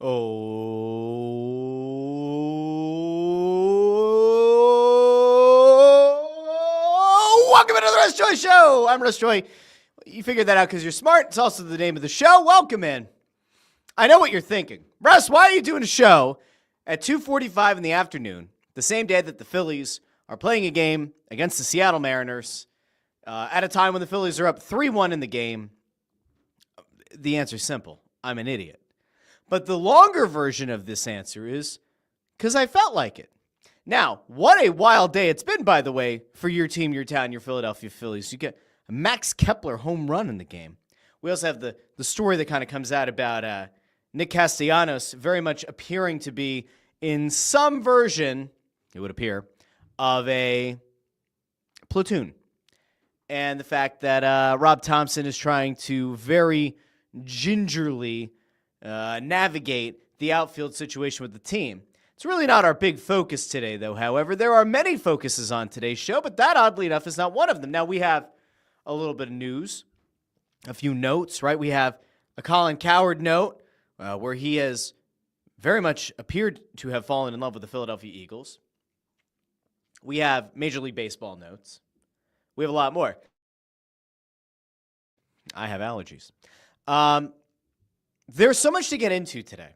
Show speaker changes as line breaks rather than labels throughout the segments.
Welcome into the Russ Joy Show. I'm Russ Joy. You figured that out because you're smart. It's also the name of the show. Welcome in. I know what you're thinking. Russ, why are you doing a show at 2:45 in the afternoon, the same day that the Phillies are playing a game against the Seattle Mariners, at a time when the Phillies are up 3-1 in the game? The answer is simple. I'm an idiot. But the longer version of this answer is because I felt like it. Now, what a wild day it's been, by the way, for your team, your town, your Philadelphia Phillies. You get a Max Kepler home run in the game. We also have the story that kind of comes out about Nick Castellanos very much appearing to be in some version, it would appear, of a platoon. And the fact that Rob Thompson is trying to very gingerly navigate the outfield situation with the team. It's really not our big focus today, though. However, there are many focuses on today's show, but that, oddly enough, is not one of them. Now, we have a little bit of news, a few notes, right? We have a Colin Cowherd note where he has very much appeared to have fallen in love with the Philadelphia Eagles. We have Major League Baseball notes. We have a lot more. I have allergies. There's so much to get into today.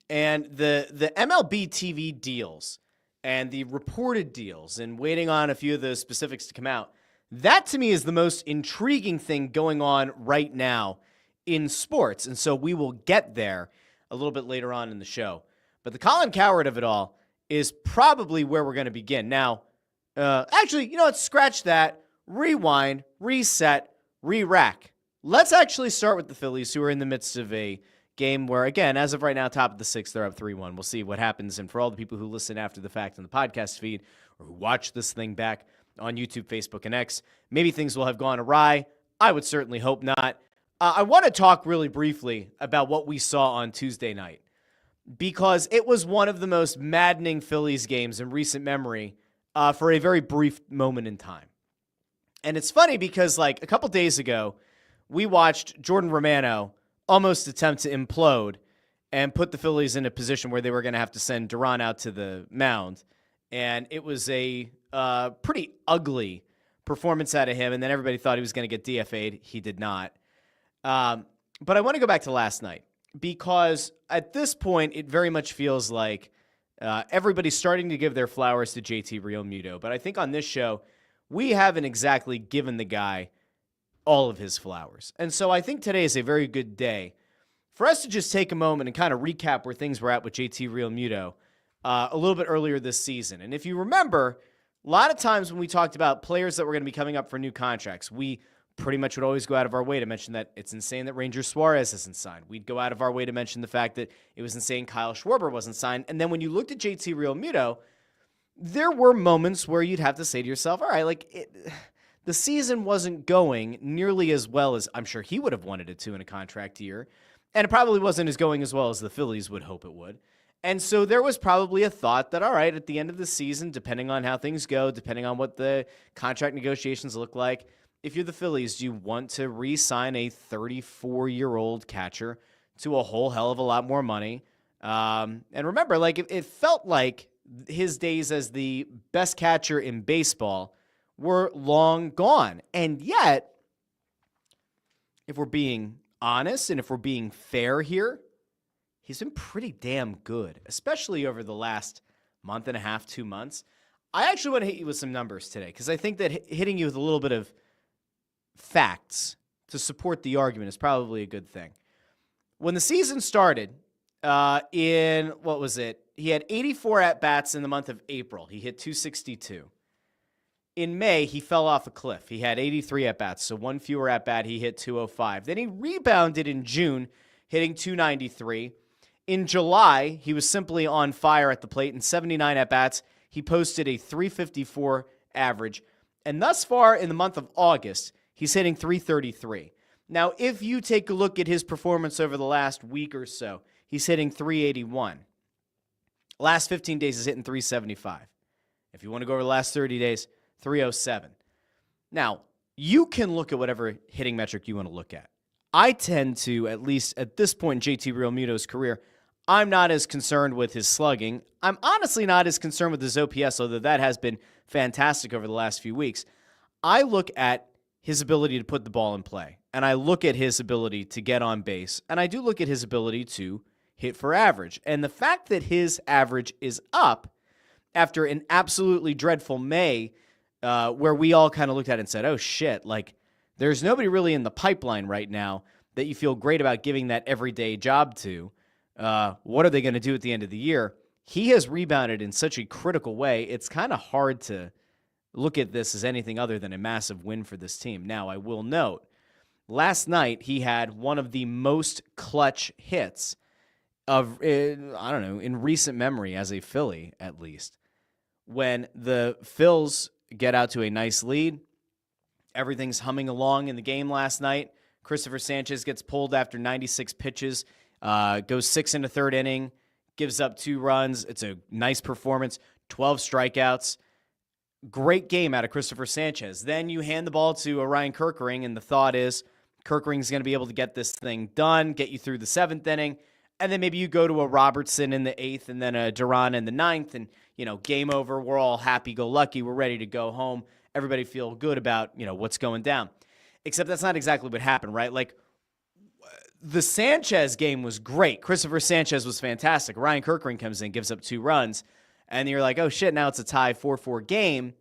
And the MLB TV deals and the reported deals and waiting on a few of those specifics to come out, that to me is the most intriguing thing going on right now in sports. And so we will get there a little bit later on in the show. But the Colin Cowherd of it all is probably where we're going to begin. Now, actually, you know what? Scratch that. Rewind, reset, re-rack. Let's actually start with the Phillies, who are in the midst of a game where, again, as of right now, top of the sixth, they're up 3-1. We'll see what happens. And for all the people who listen after the fact on the podcast feed or who watch this thing back on YouTube, Facebook, and X, maybe things will have gone awry. I would certainly hope not. I want to talk really briefly about what we saw on Tuesday night because it was one of the most maddening Phillies games in recent memory for a very brief moment in time. And it's funny because, like, a couple days ago, we watched Jordan Romano almost attempt to implode and put the Phillies in a position where they were going to have to send Duran out to the mound. And it was a pretty ugly performance out of him, and then everybody thought he was going to get DFA'd. He did not. But I want to go back to last night because at this point, it very much feels like everybody's starting to give their flowers to JT Realmuto. But I think on this show, we haven't exactly given the guy all of his flowers. And so I think today is a very good day for us to just take a moment and kind of recap where things were at with JT Realmuto a little bit earlier this season. And if you remember, a lot of times when we talked about players that were going to be coming up for new contracts, we pretty much would always go out of our way to mention that it's insane that Ranger Suarez isn't signed. We'd go out of our way to mention the fact that it was insane Kyle Schwarber wasn't signed. And then when you looked at JT Realmuto, there were moments where you'd have to say to yourself, all right, like the season wasn't going nearly as well as I'm sure he would have wanted it to in a contract year. And it probably wasn't going as well as the Phillies would hope it would. And so there was probably a thought that, all right, at the end of the season, depending on how things go, depending on what the contract negotiations look like, if you're the Phillies, do you want to re-sign a 34-year-old catcher to a whole hell of a lot more money? And remember, like it felt like his days as the best catcher in baseball were long gone. And yet, if we're being honest and if we're being fair here, he's been pretty damn good, especially over the last month and a half, 2 months. I actually want to hit you with some numbers today because I think that hitting you with a little bit of facts to support the argument is probably a good thing. When the season started in, what was it? He had 84 at-bats in the month of April. He hit 262. In May, he fell off a cliff. He had 83 at-bats, so one fewer at-bat. He hit 205. Then he rebounded in June, hitting 293. In July, he was simply on fire at the plate. In 79 at-bats, he posted a 354 average. And thus far in the month of August, he's hitting 333. Now, if you take a look at his performance over the last week or so, he's hitting 381. Last 15 days, he's hitting 375. If you want to go over the last 30 days, 307. Now, you can look at whatever hitting metric you want to look at. I tend to, at least at this point in JT Realmuto's career, I'm not as concerned with his slugging. I'm honestly not as concerned with his OPS, although that has been fantastic over the last few weeks. I look at his ability to put the ball in play, and I look at his ability to get on base, and I do look at his ability to hit for average. And the fact that his average is up after an absolutely dreadful May, where we all kind of looked at it and said, oh shit, like there's nobody really in the pipeline right now that you feel great about giving that everyday job to. What are they going to do at the end of the year? He has rebounded in such a critical way. It's kind of hard to look at this as anything other than a massive win for this team. Now, I will note, last night he had one of the most clutch hits of, in recent memory as a Philly, at least. When the Phils get out to a nice lead, everything's humming along in the game last night. Christopher Sanchez gets pulled after 96 pitches, goes 6 in the third inning, gives up 2 runs. It's a nice performance, 12 strikeouts. Great game out of Christopher Sanchez. Then you hand the ball to Ryan Kerkering, and the thought is Kerkering's going to be able to get this thing done, get you through the 7th inning, and then maybe you go to a Robertson in the 8th and then a Duran in the 9th, and, game over. We're all happy-go-lucky. We're ready to go home. Everybody feel good about, what's going down. Except that's not exactly what happened, right? Like, the Sanchez game was great. Christopher Sanchez was fantastic. Ryan Kerkering comes in, gives up 2 runs, and you're like, oh shit, now it's a tie 4-4 game.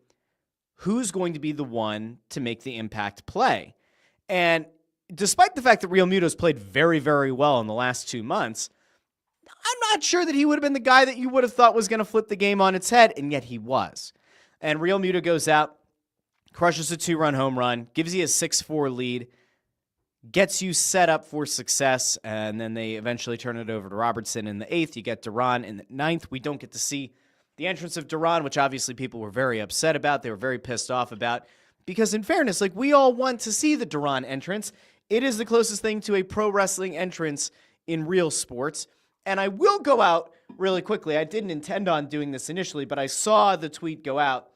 Who's going to be the one to make the impact play? And despite the fact that Realmuto's played very, very well in the last 2 months, I'm not sure that he would have been the guy that you would have thought was going to flip the game on its head, and yet he was. And Realmuto goes out, crushes a 2-run home run, gives you a 6-4 lead, gets you set up for success, and then they eventually turn it over to Robertson in the 8th. You get Duran in the 9th. We don't get to see the entrance of Duran, which obviously people were very upset about. They were very pissed off about, because in fairness, like, we all want to see the Duran entrance. It is the closest thing to a pro wrestling entrance in real sports. And I will go out really quickly. I didn't intend on doing this initially, but I saw the tweet go out.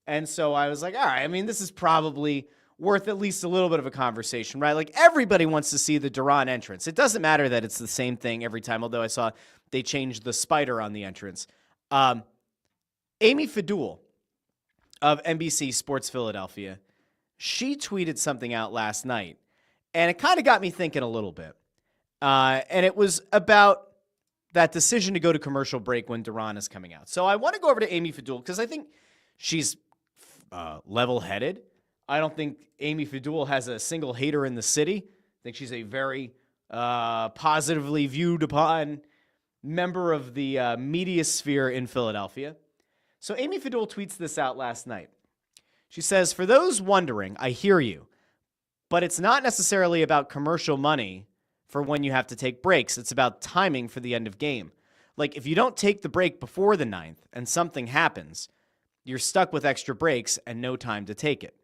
And so I was like, all right, this is probably worth at least a little bit of a conversation, right? Like, everybody wants to see the Duran entrance. It doesn't matter that it's the same thing every time, although I saw they changed the spider on the entrance. Amy Fadul of NBC Sports Philadelphia, she tweeted something out last night, and it kind of got me thinking a little bit. And it was about that decision to go to commercial break when Duran is coming out. So I want to go over to Amy Fadul because I think she's level-headed. I don't think Amy Fadul has a single hater in the city. I think she's a very positively viewed upon member of the media sphere in Philadelphia. So Amy Fadul tweets this out last night. She says, "For those wondering, I hear you, but it's not necessarily about commercial money for when you have to take breaks. It's about timing for the end of game. Like, if you don't take the break before the 9th and something happens, you're stuck with extra breaks and no time to take it.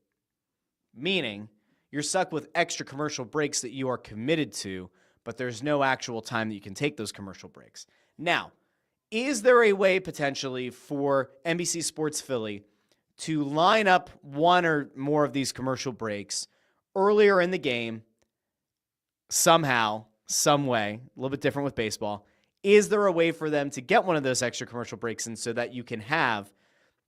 Meaning, you're stuck with extra commercial breaks that you are committed to, but there's no actual time that you can take those commercial breaks." Now, is there a way potentially for NBC Sports Philly to line up one or more of these commercial breaks earlier in the game somehow, some way, a little bit different with baseball? Is there a way for them to get one of those extra commercial breaks in so that you can have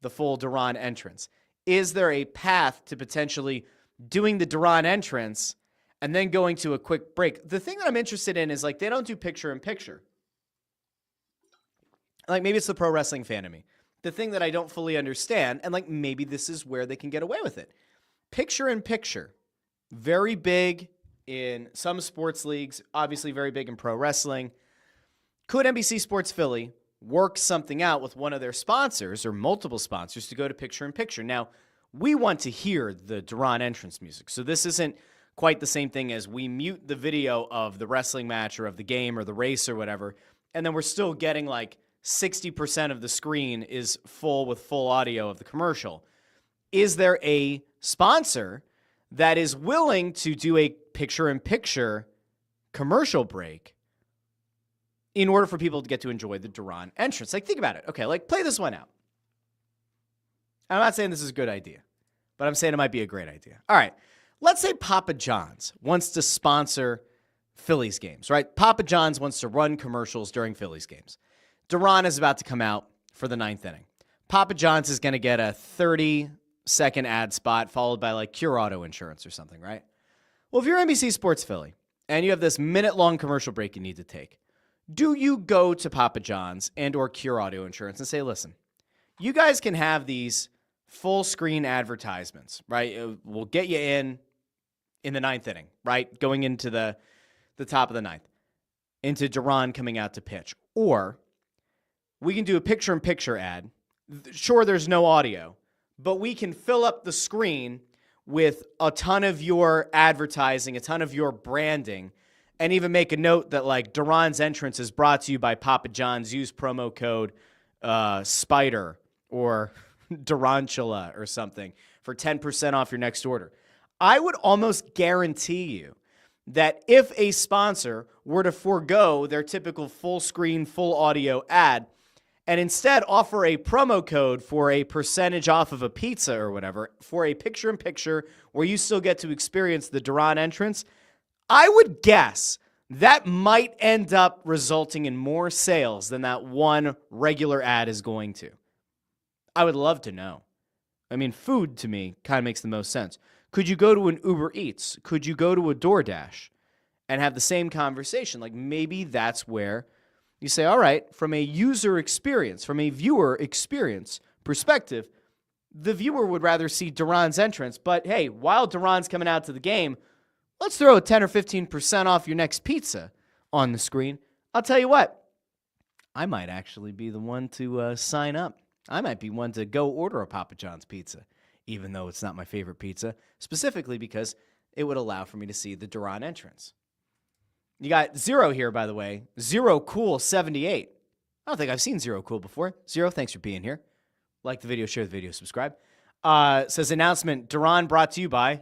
the full Duran entrance? Is there a path to potentially doing the Duran entrance and then going to a quick break? The thing that I'm interested in is, like, they don't do picture-in-picture. Like, maybe it's the pro wrestling fan in me. The thing that I don't fully understand, and, like, maybe this is where they can get away with it. Picture-in-picture, very big in some sports leagues, obviously very big in pro wrestling. Could NBC Sports Philly work something out with one of their sponsors or multiple sponsors to go to picture-in-picture? Now, we want to hear the Duran entrance music, so this isn't quite the same thing as we mute the video of the wrestling match or of the game or the race or whatever, and then we're still getting like 60% of the screen is full with full audio of the commercial. Is there a sponsor that is willing to do a picture-in-picture commercial break in order for people to get to enjoy the Duran entrance? Like, think about it. Okay, like, play this one out. I'm not saying this is a good idea, but I'm saying it might be a great idea. All right, let's say Papa John's wants to sponsor Phillies games, right? Papa John's wants to run commercials during Phillies games. Duran is about to come out for the 9th inning. Papa John's is going to get a 30-second ad spot followed by like Cure Auto Insurance or something, right? Well, if you're NBC Sports Philly and you have this minute-long commercial break you need to take, do you go to Papa John's and or Cure Auto Insurance and say, listen, you guys can have these full-screen advertisements, right? We'll get you in the 9th inning, right? Going into the top of the 9th, into Duran coming out to pitch. Or we can do a picture-in-picture ad. Sure, there's no audio, but we can fill up the screen with a ton of your advertising, a ton of your branding, and even make a note that, like, Duran's entrance is brought to you by Papa John's. Use promo code SPIDER or Durantula or something for 10% off your next order. I would almost guarantee you that if a sponsor were to forego their typical full screen, full audio ad and instead offer a promo code for a percentage off of a pizza or whatever for a picture-in-picture where you still get to experience the Duran entrance, I would guess that might end up resulting in more sales than that one regular ad is going to. I would love to know. I mean, food to me kind of makes the most sense. Could you go to an Uber Eats? Could you go to a DoorDash and have the same conversation? Like, maybe that's where you say, all right, from a user experience, from a viewer experience perspective, the viewer would rather see Duran's entrance. But hey, while Duran's coming out to the game, let's throw a 10 or 15% off your next pizza on the screen. I'll tell you what, I might actually be the one to sign up. I might be one to go order a Papa John's pizza, even though it's not my favorite pizza, specifically because it would allow for me to see the Duran entrance. You got Zero here, by the way. Zero Cool 78. I don't think I've seen Zero Cool before. Zero, thanks for being here. Like the video, share the video, subscribe. Says announcement, Duran brought to you by,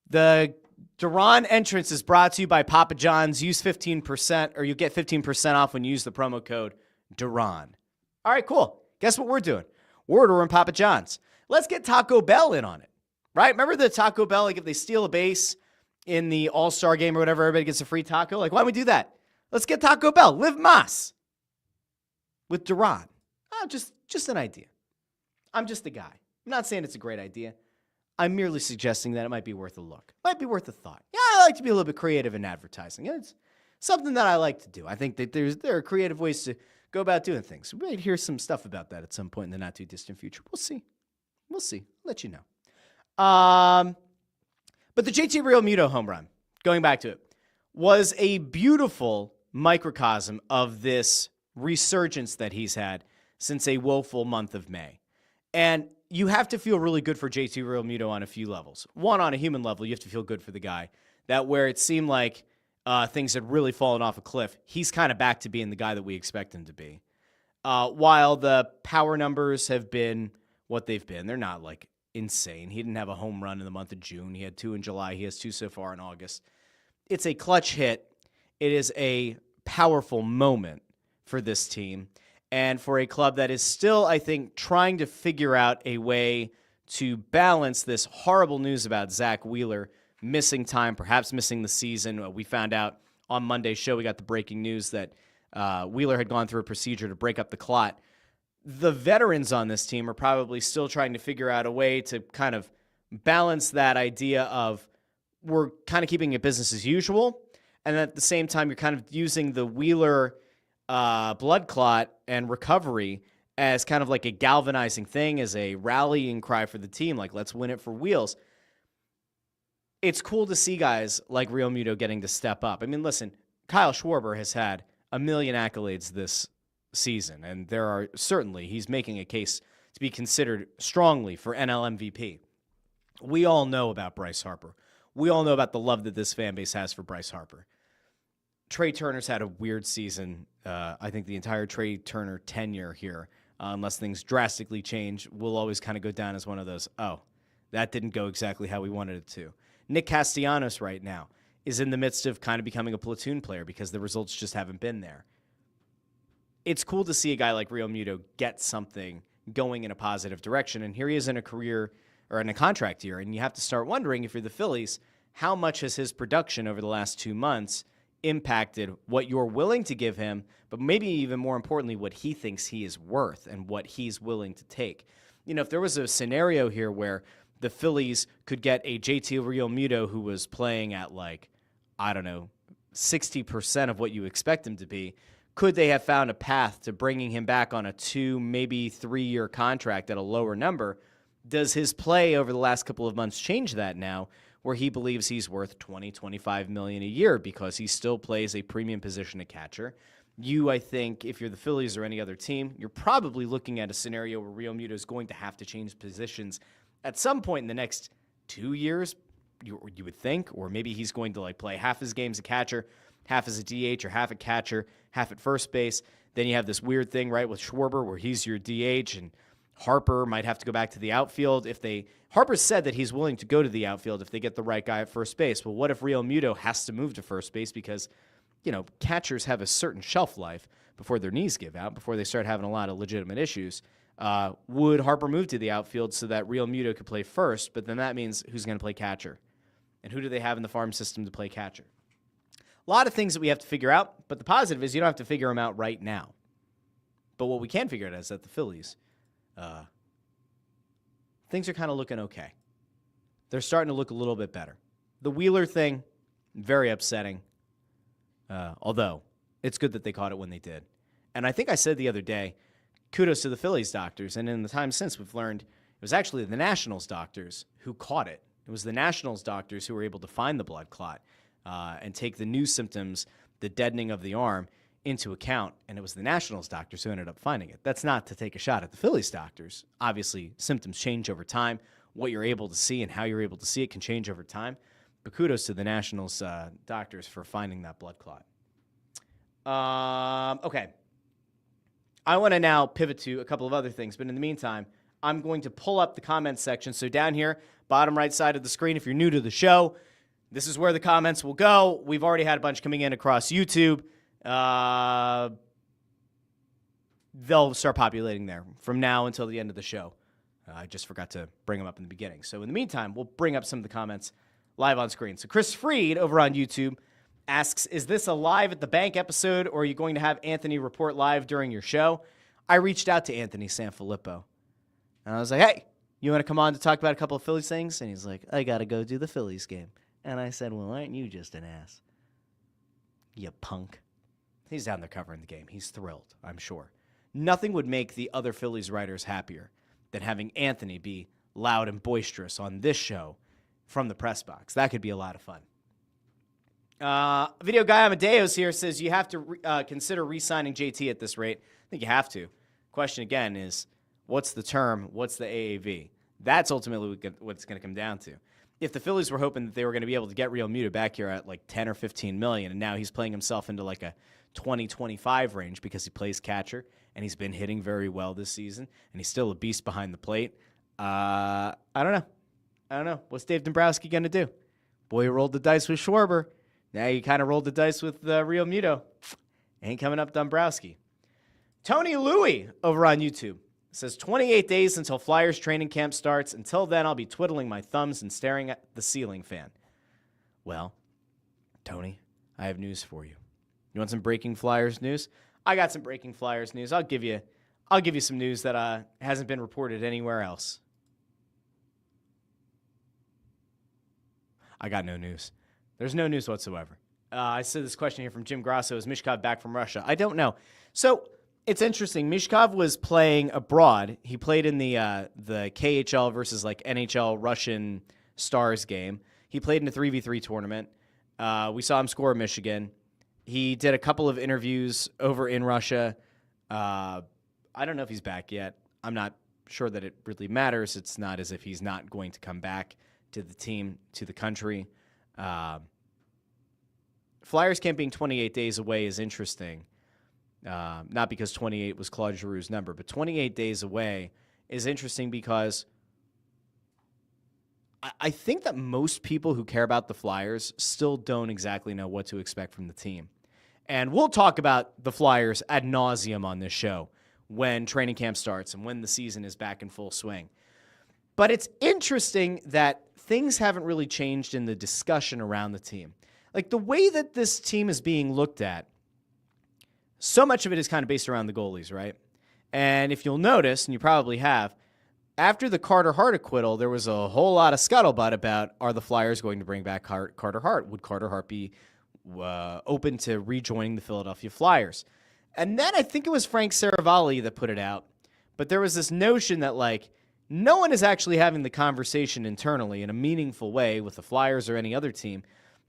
the Duran entrance is brought to you by Papa John's. Use 15%, or you get 15% off when you use the promo code Duran. All right, cool. Guess what we're doing? We're ordering Papa John's. Let's get Taco Bell in on it, right? Remember the Taco Bell, like if they steal a base in the All-Star game or whatever, everybody gets a free taco? Like, why don't we do that? Let's get Taco Bell. Live Mas with Duran. Oh, just an idea. I'm just a guy. I'm not saying it's a great idea. I'm merely suggesting that it might be worth a look. Might be worth a thought. Yeah, I like to be a little bit creative in advertising. It's something that I like to do. I think that there are creative ways to go about doing things. We might hear some stuff about that at some point in the not-too-distant future. We'll see. We'll see. I'll let you know. But the JT Realmuto home run, going back to it, was a beautiful microcosm of this resurgence that he's had since a woeful month of May. And you have to feel really good for JT Realmuto on a few levels. One, on a human level, you have to feel good for the guy. That where it seemed like things had really fallen off a cliff, he's kind of back to being the guy that we expect him to be. While the power numbers have been what they've been, they're not like insane. He didn't have a home run in the month of June. He had 2 in July. He has 2 so far in August. It's a clutch hit. It is a powerful moment for this team and for a club that is still, I think, trying to figure out a way to balance this horrible news about Zach Wheeler missing time, perhaps missing the season. We found out on Monday's show, we got the breaking news that Wheeler had gone through a procedure to break up the clot. The veterans on this team are probably still trying to figure out a way to kind of balance that idea of we're kind of keeping it business as usual, and at the same time, you're kind of using the Wheeler blood clot and recovery as kind of like a galvanizing thing, as a rallying cry for the team, like let's win it for Wheels. It's cool to see guys like Realmuto getting to step up. I mean, listen, Kyle Schwarber has had a million accolades this season, and there are certainly, he's making a case to be considered strongly for NL MVP. We all know about Bryce Harper. We all know about the love that this fan base has for Bryce Harper. Trey Turner's had a weird season. I think the entire Trey Turner tenure here, unless things drastically change, will always kind of go down as one of those, oh, that didn't go exactly how we wanted it to. Nick Castellanos right now is in the midst of kind of becoming a platoon player because the results just haven't been there. It's cool to see a guy like Realmuto get something going in a positive direction, and here he is in a career or in a contract year, and you have to start wondering if you're the Phillies, how much has his production over the last 2 months impacted what you're willing to give him, but maybe even more importantly, what he thinks he is worth and what he's willing to take. You know, if there was a scenario here where the Phillies could get a JT Realmuto who was playing at 60% of what you expect him to be, could they have found a path to bringing him back on a 2, maybe 3-year contract at a lower number? Does his play over the last couple of months change that now, where he believes he's worth $20, $25 million a year because he still plays a premium position at catcher? I think, if you're the Phillies or any other team, you're probably looking at a scenario where Realmuto is going to have to change positions at some point in the next 2 years, you would think, or maybe he's going to play half his games a catcher, half as a DH, or half a catcher, half at first base. Then you have this weird thing, right, with Schwarber where he's your DH, and Harper might have to go back to the outfield. Harper said that he's willing to go to the outfield if they get the right guy at first base. Well, what if Realmuto has to move to first base because, catchers have a certain shelf life before their knees give out, before they start having a lot of legitimate issues? Would Harper move to the outfield so that Realmuto could play first? But then that means who's going to play catcher? And who do they have in the farm system to play catcher? A lot of things that we have to figure out, but the positive is you don't have to figure them out right now. But what we can figure out is that the Phillies, things are kind of looking okay. They're starting to look a little bit better. The Wheeler thing, very upsetting. Although, it's good that they caught it when they did. And I think I said the other day, kudos to the Phillies doctors. And in the time since, we've learned it was actually the Nationals doctors who caught it. It was the Nationals doctors who were able to find the blood clot and take the new symptoms, the deadening of the arm, into account. And it was the Nationals doctors who ended up finding it. That's not to take a shot at the Phillies doctors. Obviously, symptoms change over time. What you're able to see and how you're able to see it can change over time. But kudos to the Nationals doctors for finding that blood clot. Okay. I want to now pivot to a couple of other things, but in the meantime, I'm going to pull up the comments section. So down here, bottom right side of the screen, if you're new to the show, this is where the comments will go. We've already had a bunch coming in across YouTube. They'll start populating there from now until the end of the show. I just forgot to bring them up in the beginning. So in the meantime, we'll bring up some of the comments live on screen. So Chris Freed over on YouTube asks, is this a live at the bank episode, or are you going to have Anthony report live during your show? I reached out to Anthony Sanfilippo, and I was like, hey, you want to come on to talk about a couple of Phillies things? And he's like, I got to go do the Phillies game. And I said, well, aren't you just an ass? You punk. He's down there covering the game. He's thrilled, I'm sure. Nothing would make the other Phillies writers happier than having Anthony be loud and boisterous on this show from the press box. That could be a lot of fun. Video guy Amadeus here says you have to consider re-signing JT at this rate. I think you have to. Question again is, what's the term? What's the AAV? That's ultimately what it's going to come down to. If the Phillies were hoping that they were going to be able to get Realmuto back here at 10 or 15 million, and now he's playing himself into a 20-25 range because he plays catcher, and he's been hitting very well this season, and he's still a beast behind the plate. I don't know. What's Dave Dombrowski going to do? Boy, he rolled the dice with Schwarber. Now you kind of rolled the dice with Realmuto. Ain't coming up Dombrowski. Tony Louie over on YouTube says 28 days until Flyers training camp starts. Until then, I'll be twiddling my thumbs and staring at the ceiling fan. Well, Tony, I have news for you. You want some breaking Flyers news? I got some breaking Flyers news. I'll give you some news that hasn't been reported anywhere else. I got no news. There's no news whatsoever. I said this question here from Jim Grasso. Is Mishkov back from Russia? I don't know. So it's interesting. Mishkov was playing abroad. He played in the KHL versus NHL Russian Stars game. He played in a 3v3 tournament. We saw him score at Michigan. He did a couple of interviews over in Russia. I don't know if he's back yet. I'm not sure that it really matters. It's not as if he's not going to come back to the team, to the country. Flyers camp being 28 days away is interesting. Not because 28 was Claude Giroux's number, but 28 days away is interesting because I think that most people who care about the Flyers still don't exactly know what to expect from the team. And we'll talk about the Flyers ad nauseum on this show when training camp starts and when the season is back in full swing. But it's interesting that things haven't really changed in the discussion around the team. Like the way that this team is being looked at, so much of it is kind of based around the goalies, right? And if you'll notice, and you probably have, after the Carter Hart acquittal, there was a whole lot of scuttlebutt about, are the Flyers going to bring back Carter Hart? Would Carter Hart be open to rejoining the Philadelphia Flyers? And then I think it was Frank Saravalli that put it out. But there was this notion that, like, no one is actually having the conversation internally in a meaningful way with the Flyers or any other team,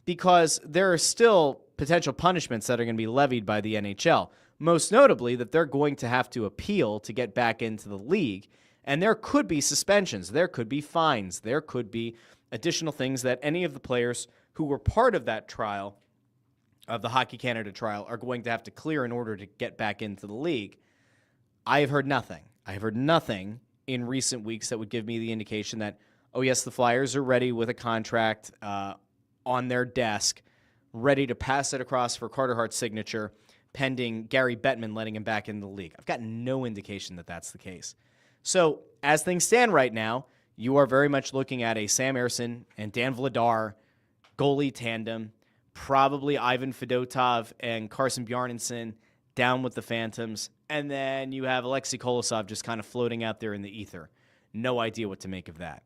because there are still potential punishments that are going to be levied by the NHL. Most notably that they're going to have to appeal to get back into the league. And there could be suspensions. There could be fines. There could be additional things that any of the players who were part of that trial, of the Hockey Canada trial, are going to have to clear in order to get back into the league. I have heard nothing. I have heard nothing in recent weeks that would give me the indication that, oh, yes, the Flyers are ready with a contract on their desk, ready to pass it across for Carter Hart's signature, pending Gary Bettman letting him back in the league. I've got no indication that that's the case. So, as things stand right now, you are very much looking at a Sam Ersson and Dan Vladar goalie tandem, probably Ivan Fedotov and Carson Bjarnason down with the Phantoms, and then you have Alexei Kolosov just kind of floating out there in the ether. No idea what to make of that,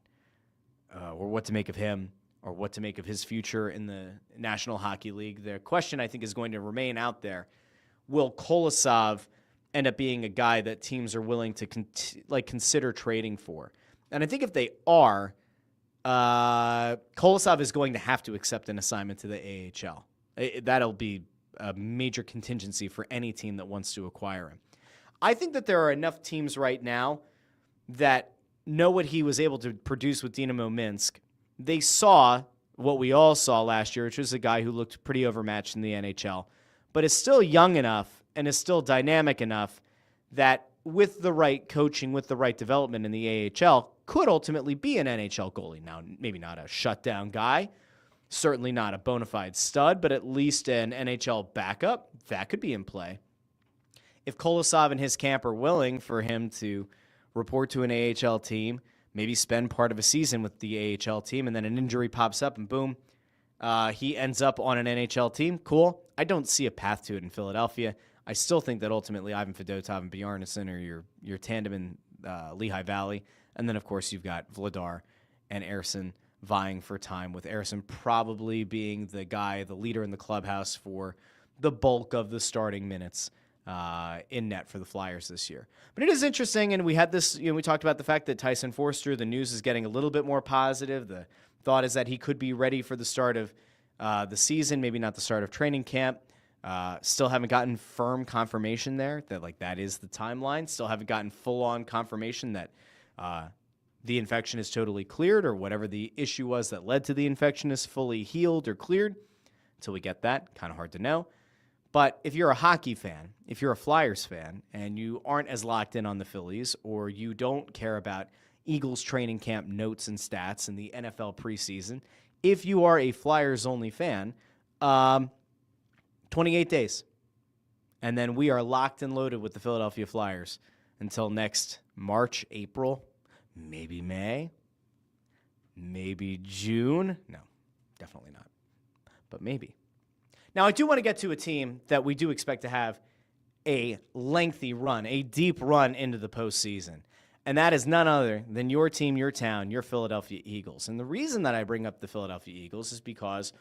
or what to make of him, or what to make of his future in the National Hockey League. The question, I think, is going to remain out there. Will Kolosov end up being a guy that teams are willing to consider trading for? And I think if they are, Kolosov is going to have to accept an assignment to the AHL. That'll be a major contingency for any team that wants to acquire him. I think that there are enough teams right now that know what he was able to produce with Dynamo Minsk. They saw what we all saw last year, which was a guy who looked pretty overmatched in the NHL, but is still young enough and is still dynamic enough that with the right coaching, with the right development in the AHL, could ultimately be an NHL goalie. Now, maybe not a shutdown guy, certainly not a bona fide stud, but at least an NHL backup. That could be in play. If Kolosov and his camp are willing for him to report to an AHL team, maybe spend part of a season with the AHL team, and then an injury pops up and boom, he ends up on an NHL team, cool. I don't see a path to it in Philadelphia. I still think that ultimately Ivan Fedotov and Bjarnason are your tandem in Lehigh Valley. And then, of course, you've got Vladar and Ersson vying for time, with Ersson probably being the guy, the leader in the clubhouse for the bulk of the starting minutes in net for the Flyers this year. But it is interesting, and we had this, we talked about the fact that Tyson Forster, the news is getting a little bit more positive. The thought is that he could be ready for the start of the season, maybe not the start of training camp. Still haven't gotten firm confirmation there that that is the timeline. Still haven't gotten full-on confirmation that the infection is totally cleared, or whatever the issue was that led to the infection is fully healed or cleared. Until we get that, kind of hard to know. But if you're a hockey fan, if you're a Flyers fan, and you aren't as locked in on the Phillies, or you don't care about Eagles training camp notes and stats in the NFL preseason, if you are a Flyers-only fan, 28 days. And then we are locked and loaded with the Philadelphia Flyers until next March, April, maybe May, maybe June. No, definitely not. But maybe. Now, I do want to get to a team that we do expect to have a lengthy run, a deep run into the postseason. And that is none other than your team, your town, your Philadelphia Eagles. And the reason that I bring up the Philadelphia Eagles is because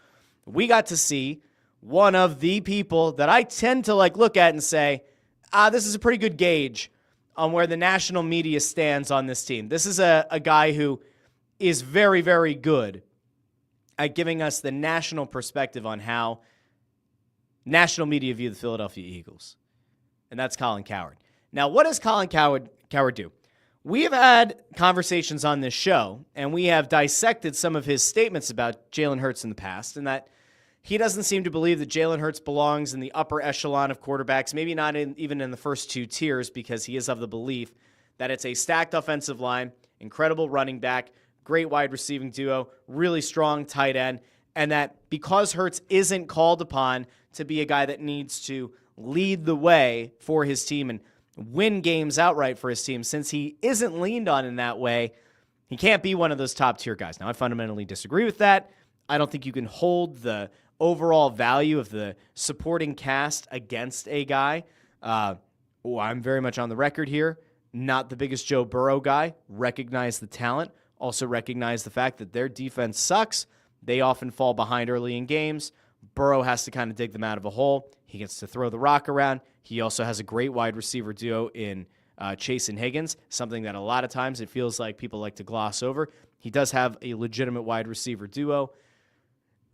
we got to see one of the people that I tend to look at and say, this is a pretty good gauge on where the national media stands on this team. This is a guy who is very, very good at giving us the national perspective on how national media view the Philadelphia Eagles. And that's Colin Cowherd. Now, what does Colin Cowherd do? We have had conversations on this show, and we have dissected some of his statements about Jalen Hurts in the past, and that he doesn't seem to believe that Jalen Hurts belongs in the upper echelon of quarterbacks, maybe not even in the first two tiers, because he is of the belief that it's a stacked offensive line, incredible running back, great wide receiving duo, really strong tight end, and that because Hurts isn't called upon to be a guy that needs to lead the way for his team and win games outright for his team, since he isn't leaned on in that way, He can't be one of those top-tier guys. Now, I fundamentally disagree with that. I don't think you can hold the overall value of the supporting cast against a guy. I'm very much on the record here. Not the biggest Joe Burrow guy. Recognize the talent. Also recognize the fact that their defense sucks. They often fall behind early in games. Burrow has to kind of dig them out of a hole. He gets to throw the rock around. He also has a great wide receiver duo in Chase and Higgins, something that a lot of times it feels like people like to gloss over. He does have a legitimate wide receiver duo.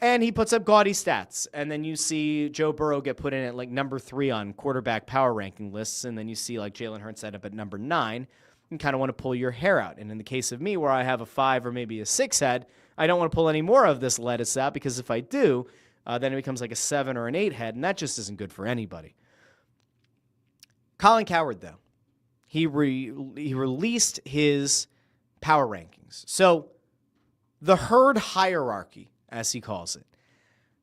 And he puts up gaudy stats. And then you see Joe Burrow get put in at like number 3 on quarterback power ranking lists. And then you see like Jalen Hurts end up at number 9. You kind of want to pull your hair out. And in the case of me, where I have a 5 or maybe a 6 head, I don't want to pull any more of this lettuce out, because if I do, then it becomes like a 7 or an 8 head. And that just isn't good for anybody. Colin Cowherd, though, he released his power rankings. So the herd hierarchy, as he calls it.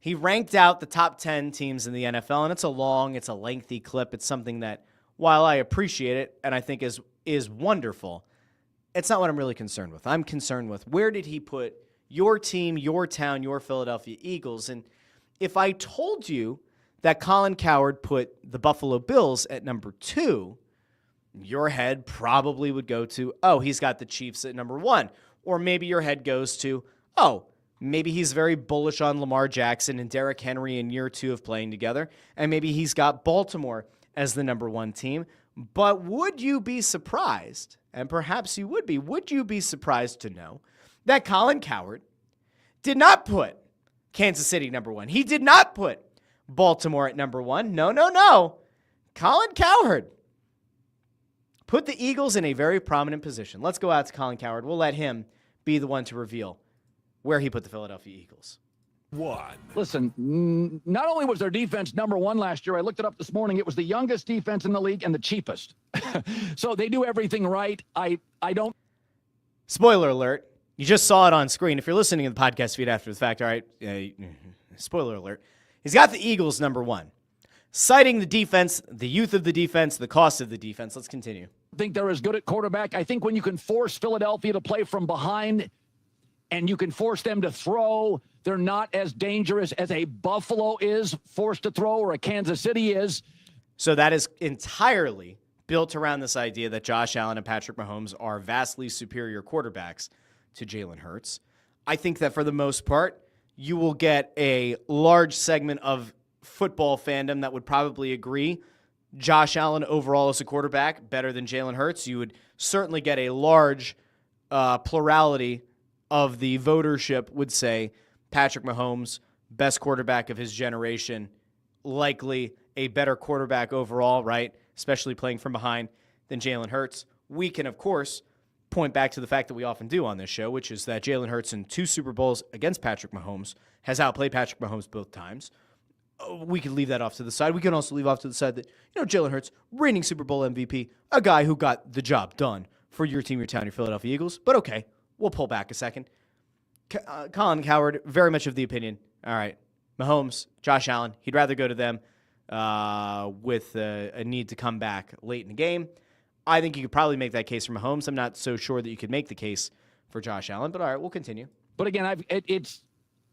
He ranked out the top 10 teams in the NFL, and it's a lengthy clip. It's something that, while I appreciate it and I think is wonderful, it's not what I'm really concerned with. I'm concerned with, where did he put your team, your town, your Philadelphia Eagles? And if I told you that Colin Cowherd put the Buffalo Bills at number 2, your head probably would go to, oh, he's got the Chiefs at number 1. Or maybe your head goes to, oh, maybe he's very bullish on Lamar Jackson and Derrick Henry in year 2 of playing together, and maybe he's got Baltimore as the number 1 team. But would you be surprised, and perhaps you would you be surprised to know that Colin Cowherd did not put Kansas City number 1? He did not put Baltimore at number 1. No. Colin Cowherd put the Eagles in a very prominent position. Let's go out to Colin Cowherd. We'll let him be the one to reveal where he put the Philadelphia Eagles.
Listen, not only was their defense number 1 last year, I looked it up this morning, it was the youngest defense in the league and the cheapest. So they do everything right. I don't.
Spoiler alert. You just saw it on screen. If you're listening to the podcast feed after the fact, all right, spoiler alert. He's got the Eagles number 1. Citing the defense, the youth of the defense, the cost of the defense. Let's continue.
I think they're as good at quarterback. I think when you can force Philadelphia to play from behind and you can force them to throw, they're not as dangerous as a Buffalo is forced to throw or a Kansas City is.
So that is entirely built around this idea that Josh Allen and Patrick Mahomes are vastly superior quarterbacks to Jalen Hurts. I think that for the most part, you will get a large segment of football fandom that would probably agree Josh Allen overall as a quarterback better than Jalen Hurts. You would certainly get a large plurality of the votership would say Patrick Mahomes, best quarterback of his generation, likely a better quarterback overall, right? Especially playing from behind than Jalen Hurts. We can, of course, point back to the fact that we often do on this show, which is that Jalen Hurts in 2 Super Bowls against Patrick Mahomes has outplayed Patrick Mahomes both times. We can leave that off to the side. We can also leave off to the side that, Jalen Hurts, reigning Super Bowl MVP, a guy who got the job done for your team, your town, your Philadelphia Eagles. But okay, we'll pull back a second. Colin Cowherd, very much of the opinion, all right, Mahomes, Josh Allen, he'd rather go to them with a need to come back late in the game. I think you could probably make that case for Mahomes. I'm not so sure that you could make the case for Josh Allen, but all right, we'll continue.
But again,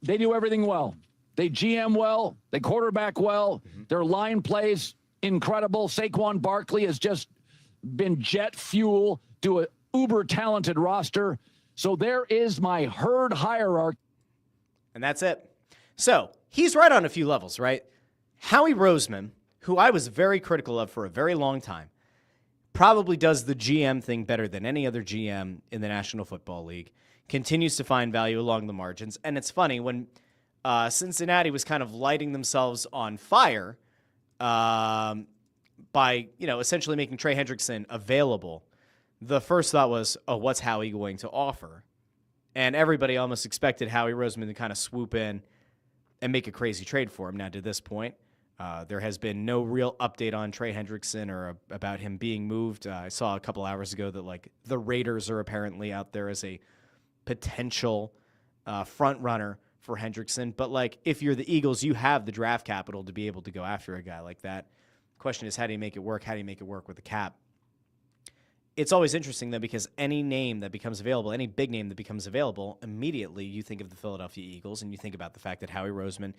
they do everything well. They GM well. They quarterback well. Mm-hmm. Their line plays incredible. Saquon Barkley has just been jet fuel to an uber-talented roster. So there is my herd hierarchy.
And that's it. So he's right on a few levels, right? Howie Roseman, who I was very critical of for a very long time, probably does the GM thing better than any other GM in the National Football League, continues to find value along the margins. And it's funny, when Cincinnati was kind of lighting themselves on fire by, essentially making Trey Hendrickson available, the first thought was, oh, what's Howie going to offer? And everybody almost expected Howie Roseman to kind of swoop in and make a crazy trade for him. Now, to this point, there has been no real update on Trey Hendrickson or about him being moved. I saw a couple hours ago that the Raiders are apparently out there as a potential front runner for Hendrickson. But if you're the Eagles, you have the draft capital to be able to go after a guy like that. The question is, how do you make it work? How do you make it work with the cap? it's always interesting, though, because any name that becomes available, any big name that becomes available, immediately you think of the Philadelphia Eagles, and you think about the fact that Howie Roseman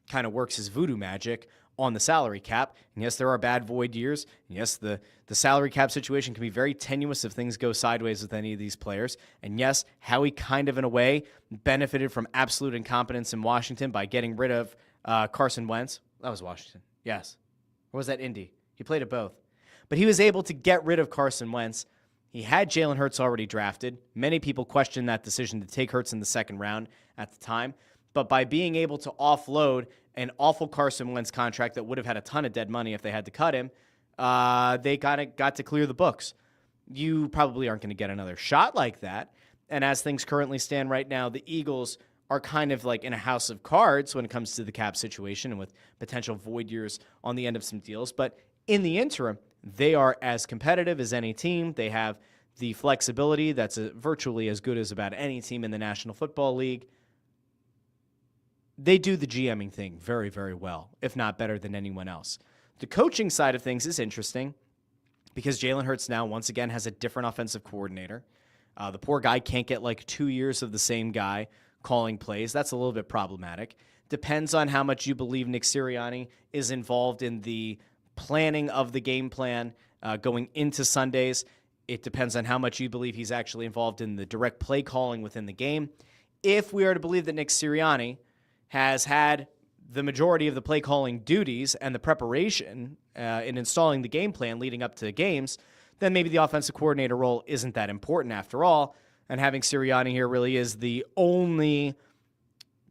kind of works his voodoo magic on the salary cap. And yes, there are bad void years. And yes, the salary cap situation can be very tenuous if things go sideways with any of these players. And yes, Howie kind of, in a way, benefited from absolute incompetence in Washington by getting rid of Carson Wentz. That was Washington. Yes. Or was that Indy? He played at both. But he was able to get rid of Carson Wentz. He had Jalen Hurts already drafted. Many people questioned that decision to take Hurts in the second round at the time. But by being able to offload an awful Carson Wentz contract that would have had a ton of dead money if they had to cut him, they kind of got to clear the books. You probably aren't going to get another shot like that. And as things currently stand right now, the Eagles are kind of like in a house of cards when it comes to the cap situation and with potential void years on the end of some deals. But in the interim, they are as competitive as any team. They have the flexibility that's virtually as good as about any team in the National Football League. They do the GMing thing very, very well, if not better than anyone else. The coaching side of things is interesting because Jalen Hurts now, once again, has a different offensive coordinator. The poor guy can't get like 2 years of the same guy calling plays. That's a little bit problematic. Depends on how much you believe Nick Sirianni is involved in the planning of the game plan going into Sundays. It depends on how much you believe he's actually involved in the direct play calling within the game. If we are to believe that Nick Sirianni has had the majority of the play calling duties and the preparation in installing the game plan leading up to games, then maybe the offensive coordinator role isn't that important after all. And having Sirianni here really is the only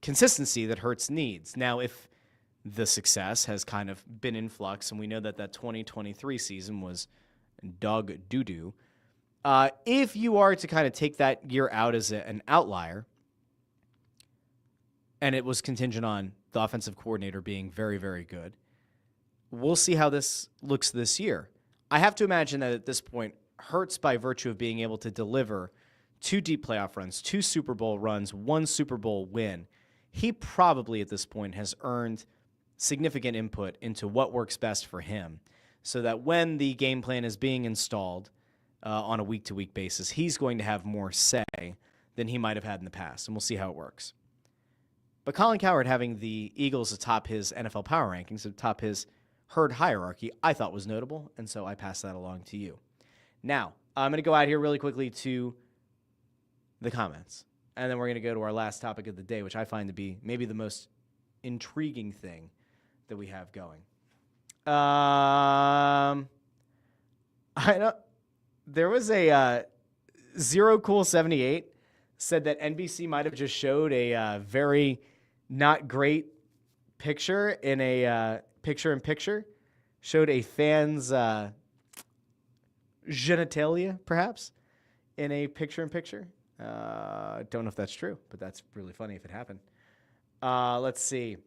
consistency that Hurts needs. Now, if the success has kind of been in flux, and we know that 2023 season was dog doo-doo. If you are to kind of take that year out as an outlier, and it was contingent on the offensive coordinator being very, very good, we'll see how this looks this year. I have to imagine that at this point, Hurts, by virtue of being able to deliver 2 deep playoff runs, 2 Super Bowl runs, 1 Super Bowl win, he probably at this point has earned significant input into what works best for him so that when the game plan is being installed on a week-to-week basis, he's going to have more say than he might have had in the past, and we'll see how it works. But Colin Cowherd having the Eagles atop his NFL power rankings, atop his herd hierarchy, I thought was notable, and so I pass that along to you. Now, I'm going to go out here really quickly to the comments, and then we're going to go to our last topic of the day, which I find to be maybe the most intriguing thing that we have going. I know there was a Zero Cool 78 said that NBC might have just showed a very not great picture in a picture-in-picture, showed a fan's genitalia, perhaps, in a picture-in-picture. Don't know if that's true, but that's really funny if it happened. Let's see.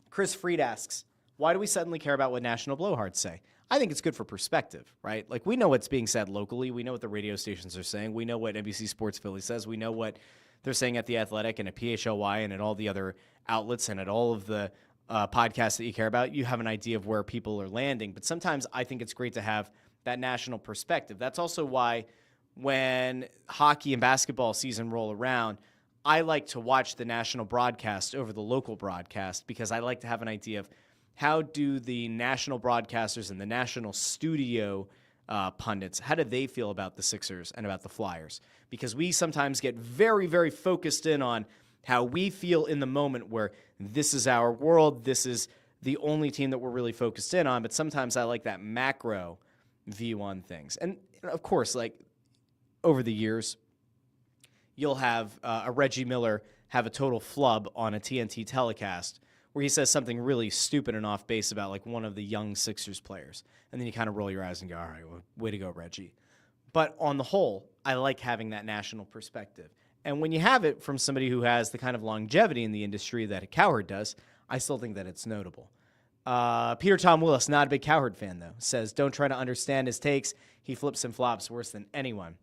Chris Freed asks, why do we suddenly care about what national blowhards say? I think it's good for perspective, right? Like, we know what's being said locally. We know what the radio stations are saying. We know what NBC Sports Philly says. We know what they're saying at The Athletic and at PHLY and at all the other outlets and at all of the podcasts that you care about. You have an idea of where people are landing. But sometimes I think it's great to have that national perspective. That's also why when hockey and basketball season roll around, I like to watch the national broadcast over the local broadcast because I like to have an idea of how do the national broadcasters and the national studio pundits, how do they feel about the Sixers and about the Flyers? Because we sometimes get very, very focused in on how we feel in the moment where this is our world, this is the only team that we're really focused in on, but sometimes I like that macro view on things. And, of course, like, over the years, you'll have a Reggie Miller have a total flub on a TNT telecast where he says something really stupid and off base about like one of the young Sixers players. And then you kind of roll your eyes and go, all right, well, way to go, Reggie. But on the whole, I like having that national perspective. And when you have it from somebody who has the kind of longevity in the industry that Cowherd does, I still think that it's notable. Peter Tom Willis, not a big Cowherd fan, though, says, don't try to understand his takes. He flips and flops worse than anyone.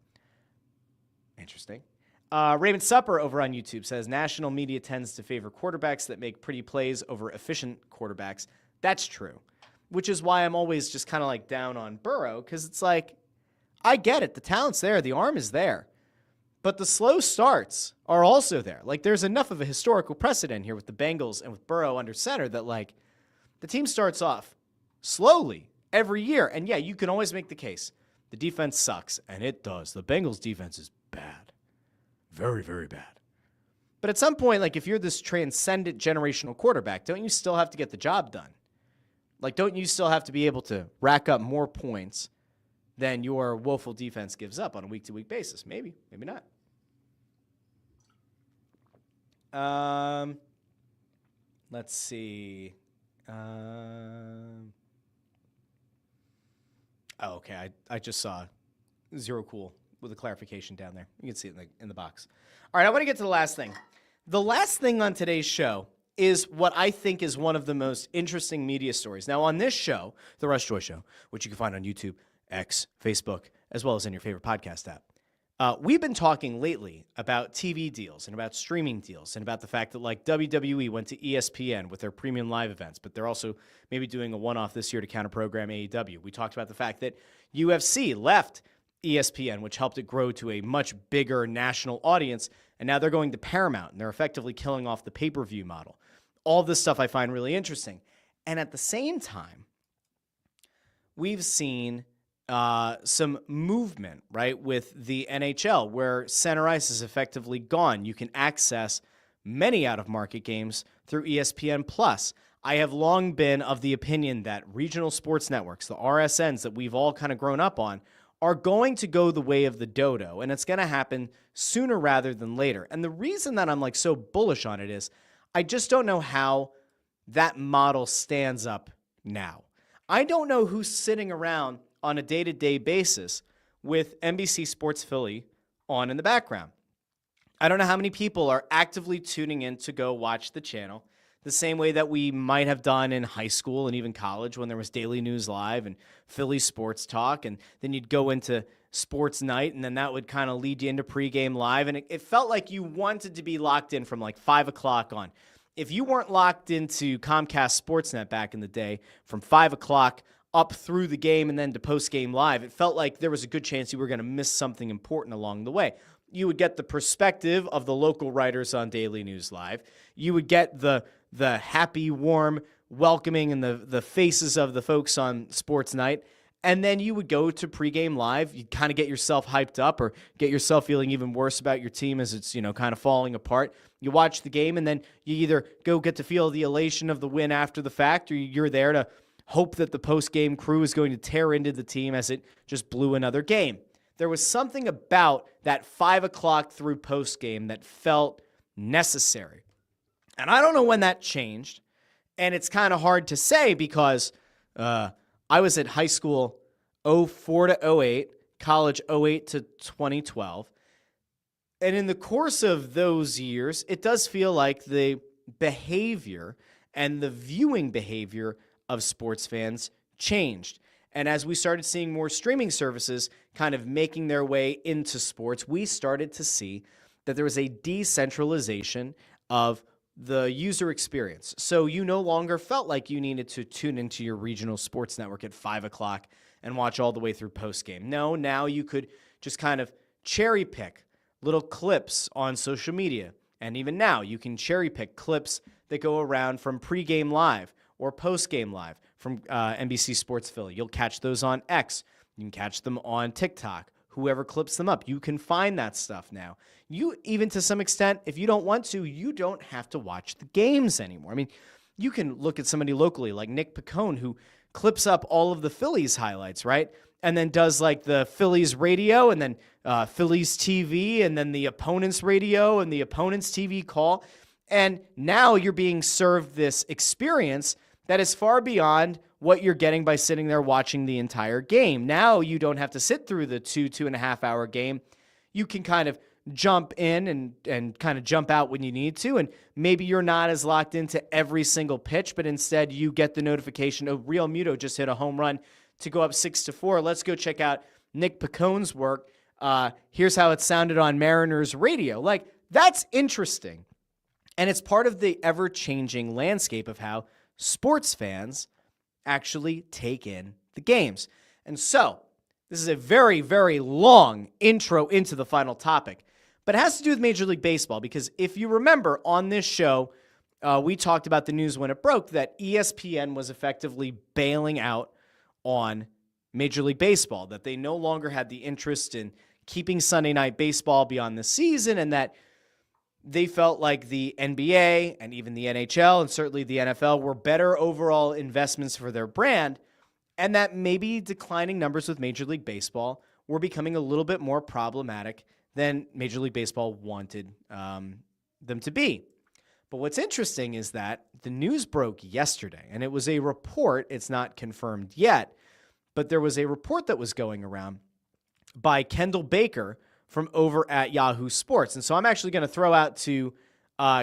Interesting. Raymond Supper over on YouTube says, national media tends to favor quarterbacks that make pretty plays over efficient quarterbacks. That's true, which is why I'm always just kind of like down on Burrow, because it's like, I get it. The talent's there. The arm is there. But the slow starts are also there. Like, there's enough of a historical precedent here with the Bengals and with Burrow under center that, like, the team starts off slowly every year. And, yeah, you can always make the case. The defense sucks, and it does. The Bengals' defense is bad. Very, very bad. But at some point, like, if you're this transcendent generational quarterback, don't you still have to get the job done? Like, don't you still have to be able to rack up more points than your woeful defense gives up on a week-to-week basis? Maybe, maybe not. Let's see. Okay. I just saw Zero Cool with a clarification down there. You can see it in the box. All right, I want to get to the last thing. The last thing on today's show is what I think is one of the most interesting media stories. Now, on this show, The Russ Joy Show, which you can find on YouTube, X, Facebook, as well as in your favorite podcast app, we've been talking lately about TV deals and about streaming deals and about the fact that, like, WWE went to ESPN with their premium live events, but they're also maybe doing a one-off this year to counter-program AEW. We talked about the fact that UFC left ESPN, which helped it grow to a much bigger national audience, and now they're going to Paramount, and they're effectively killing off the pay-per-view model. All this stuff I find really interesting. And at the same time, we've seen some movement, right, with the NHL, where center ice is effectively gone. You can access many out-of-market games through ESPN+. I have long been of the opinion that regional sports networks, the RSNs that we've all kind of grown up on, are going to go the way of the dodo, and it's going to happen sooner rather than later. And the reason that I'm, like, so bullish on it is I just don't know how that model stands up now. I don't know who's sitting around on a day-to-day basis with NBC Sports Philly on in the background. I don't know how many people are actively tuning in to go watch the channel, the same way that we might have done in high school and even college when there was Daily News Live and Philly Sports Talk, and then you'd go into Sports Night, and then that would kind of lead you into pregame live, and it felt like you wanted to be locked in from like 5 o'clock on. If you weren't locked into Comcast Sportsnet back in the day from 5 o'clock up through the game and then to post-game live, it felt like there was a good chance you were going to miss something important along the way. You would get the perspective of the local writers on Daily News Live. You would get the happy, warm, welcoming, and the faces of the folks on Sports Night. And then you would go to pregame live. You'd kind of get yourself hyped up or get yourself feeling even worse about your team as it's, kind of falling apart. You watch the game, and then you either go get to feel the elation of the win after the fact, or you're there to hope that the post-game crew is going to tear into the team as it just blew another game. There was something about that 5 o'clock through post-game that felt necessary. And I don't know when that changed, and it's kind of hard to say because I was at high school 04 to 08, college 08 to 2012. And in the course of those years, it does feel like the behavior and the viewing behavior of sports fans changed. And as we started seeing more streaming services kind of making their way into sports, we started to see that there was a decentralization of the user experience. So you no longer felt like you needed to tune into your regional sports network at 5 o'clock and watch all the way through postgame. No, now you could just kind of cherry pick little clips on social media. And even now, you can cherry pick clips that go around from pregame live or postgame live from NBC Sports Philly. You'll catch those on X. You can catch them on TikTok. Whoever clips them up, you can find that stuff now. You, even to some extent, if you don't want to, you don't have to watch the games anymore. I mean, you can look at somebody locally like Nick Piccone, who clips up all of the Phillies highlights, right? And then does like the Phillies radio and then Phillies TV and then the opponent's radio and the opponent's TV call. And now you're being served this experience that is far beyond what you're getting by sitting there watching the entire game. Now you don't have to sit through the 2.5 hour game. You can kind of jump in and kind of jump out when you need to. And maybe you're not as locked into every single pitch, but instead you get the notification, oh, Realmuto just hit a home run to go up 6-4. Let's go check out Nick Piccone's work. Here's how it sounded on Mariners radio. Like, that's interesting. And it's part of the ever-changing landscape of how sports fans actually take in the games. And so This is a very, very long intro into the final topic, but it has to do with Major League Baseball because if you remember on this show, we talked about the news when it broke that ESPN was effectively bailing out on Major League Baseball, that they no longer had the interest in keeping Sunday Night Baseball beyond the season, and that they felt like the NBA and even the NHL and certainly the NFL were better overall investments for their brand, and that maybe declining numbers with Major League Baseball were becoming a little bit more problematic than Major League Baseball wanted them to be. But what's interesting is that the news broke yesterday, and it was a report. It's not confirmed yet, but there was a report that was going around by Kendall Baker from over at Yahoo Sports. And so I'm actually going to throw out to